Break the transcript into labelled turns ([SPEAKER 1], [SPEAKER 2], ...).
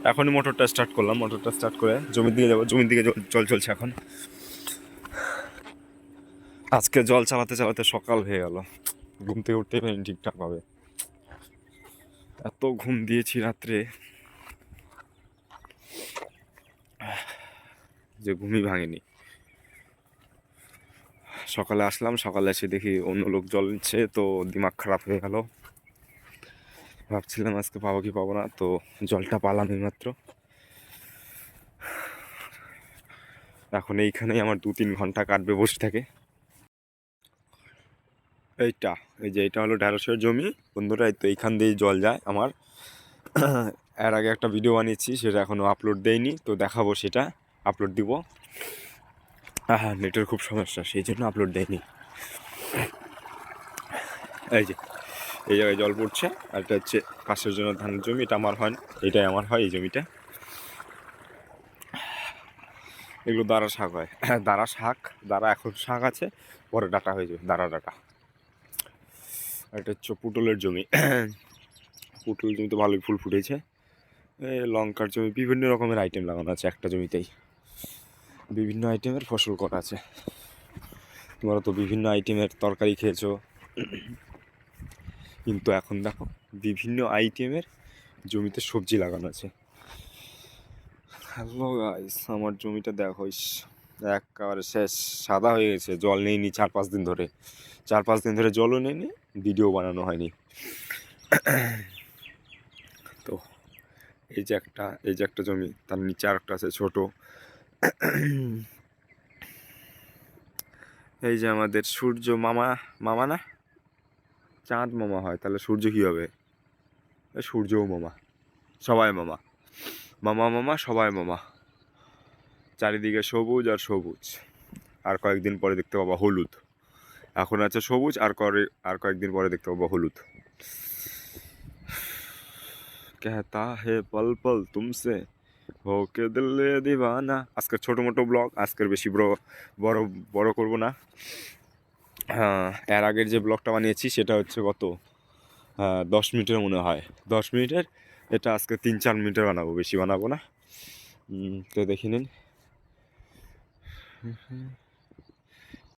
[SPEAKER 1] এখনই মোটরটা স্টার্ট করলাম, মোটরটা স্টার্ট করে জমির দিকে যাবো। জমির দিকে জল চলছে এখন। আজকে জল চালাতে চালাতে সকাল হয়ে গেল, ঘুম থেকে উঠতে পারিনি ঠিকঠাকভাবে। এত ঘুম দিয়েছি রাত্রে যে ঘুমই ভাঙেনি। সকালে আসলাম, সকালে এসে দেখি অন্য লোক জল নিচ্ছে, তো দিমাগ খারাপ হয়ে গেল। ভাবছিলাম আজকে পাবো কি পাবো না, তো জলটা পালাম এইমাত্র। এখন এইখানেই আমার 2-3 ঘন্টা কাটবে বসে থাকে। এই যে এটা হলো ঢেঁড়সের জমি বন্ধুরা। তো এইখান দিয়েই জল যায় আমার। এর আগে একটা ভিডিও বানিয়েছি, সেটা এখনও আপলোড দেয়নি, তো দেখাবো, সেটা আপলোড দিব। হ্যাঁ, নেটের খুব সমস্যা, সেই জন্য আপলোড দেয়নি। এই যে এই জায়গায় জল পড়ছে, আর এটা হচ্ছে পাশের জন্য ধানের জমি। এটা আমার হয় না, এটাই আমার হয়, এই জমিটা। এগুলো দাঁড়া শাক হয়। দাঁড়া শাক, দাঁড়া এখন শাক আছে, পরে ডাটা হয়ে যাবে, দাঁড়া ডাটা। এটা হচ্ছে পুটলের জমি। পুটল জমিতে ভালোই ফুল ফুটেছে। লঙ্কার জমি, বিভিন্ন রকমের আইটেম লাগানো আছে একটা জমিতেই। বিভিন্ন আইটেমের ফসল করা আছে। তোমরা তো বিভিন্ন আইটেমের তরকারি খেয়েছো, কিন্তু এখন দেখো বিভিন্ন আইটেমের জমিতে সবজি লাগানো আছে। হ্যালো গাইস, আমার জমিটা দেখো, একেবারে শেষ, সাদা হয়ে গেছে। জল নেইনি 4-5 দিন ধরে, 4-5 দিন ধরে জলও নেইনি, ভিডিও বানানো হয়নি। তো এই যে একটা জমি, তার নিচে আর একটা আছে ছোট। এই যে আমাদের সূর্য মামা, মামা না, চাঁদ মামা হয়, তাহলে সূর্য কী হবে? সূর্যও মামা, সবাই মামা, মামা মামা সবাই মামা। চারিদিকে সবুজ আর সবুজ। আর কয়েকদিন পরে দেখতে পাবো হলুদ। এখন আছে সবুজ, আর কয়েকদিন পরে দেখতে পাবো হলুদ। कहता है पल पल तुमसे হোকে দিলে দিবানা। আজকের ছোটো মোটো ব্লগ, আজকের বেশি বড় বড় করবো না। হ্যাঁ, এর আগের যে ব্লগটা বানিয়েছি সেটা হচ্ছে কত, 10 মিনিটের মনে হয়, 10 মিনিটের। এটা আজকে 3-4 মিনিটের বানাবো, বেশি বানাবো না। তো দেখে নিন।